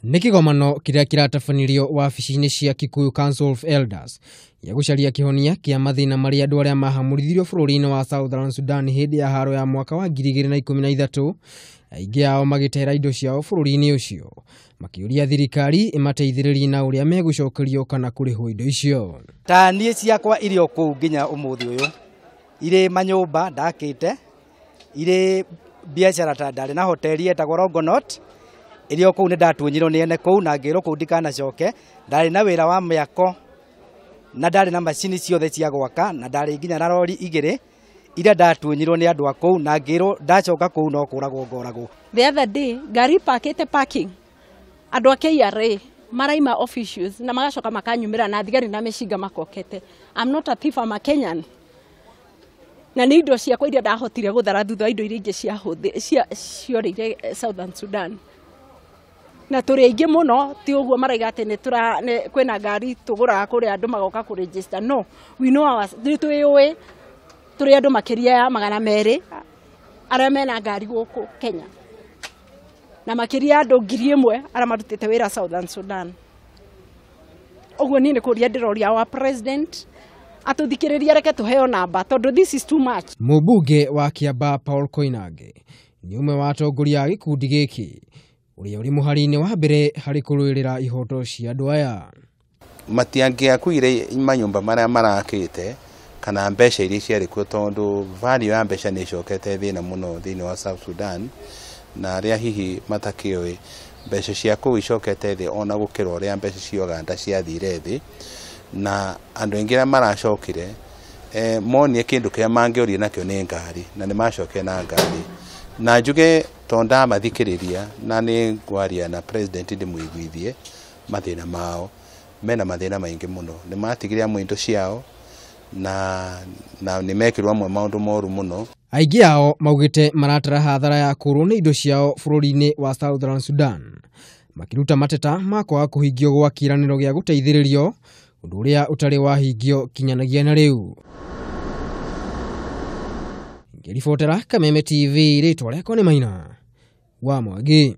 Nikigomano kiria kiratabanirio wabici-ini cia Kikuyu Council of Elders ya gucaria kihonia kia mathina maria andu aria mahamurithirio bururi-ini wa Southern Sudan hindi ya haro ya mwaka wa 2013 aingi ao magitera indo ciao bururi-ini ucio makiuria thirikari imateithiririe na uria megucokerio kana kurihwo indo icio. Tanie ciakwa irio kuu nginya umuthi uyu ire manyumba ndakite ire biashara ta ndari na hoteli etagwo Rongonot irio kuu ni ndatunyirwo ni ene kuu na ngiro kuu ndikanacoke ndari na wira wa miako na ndari na macini ciothe cia gwaka na ndari nginya na rori igire ira ndatunyirwo ni andu akuu na ngiro ndacoka kuu no kuragwo ngoragwo. The other day gari pakete parking andu akeira maraima officials na magacoka makanyumira na thigari na meshinga makokete. I'm not a thief, I'm a Kenyan. Na ni indo ciakwa iria ndahotire guthara thutha indo iria ingi cioriire Southern Sudan. Na turi aingi muno ti uguo maraiga ati ni kwina ngari tugura kuri andu magoka ku register. No, we know our tuiwe turi andu makiria ya 200 aria mena ngari guku Kenya na makiria andu 1000 aria marutite wira Southern Sudan. Uguo ni kuria ndiroria wa president atuthikiriria reke tuheo namba tondu this is too much. Mubunge wa Kiamba Paul Koinange ni umwe wa atongoria a gikundi giki uria uri muhari-ini wa mbere hari kuruirira ihoto cia andu aya. Matiangiakuire manyumba maria marakite kana mbeca iria ciari kuo tondu value ya mbeca ni cokete thina muno thini wa South Sudan na aria hihi matakioi mbeca cia kuu icokete thi ona gukira uria mbeca cia Uganda ciathire thi na andu aingi maracokire monie kindu kia mangioria nakio ni ngari na ni macoke na ngari na njuge tonda mathikiriria na ni ngwaria na president ndimuiguithie mathina mao mena mathina maingi muno ni matigiria mwindo ciao na ni mekirwa amwe maundu moru muno. Aingi ao maugite maratara hathara ya kurwo ni indo ciao bururi-ini wa Southern Sudan makiruta mateta makwa kuhingio gwa kiraniro gia guteithiririo undu uria utari wahingio kinyanagia na riu. Ngiribotera Kameme TV ritwa riakwa ni Maina wa Mwangi.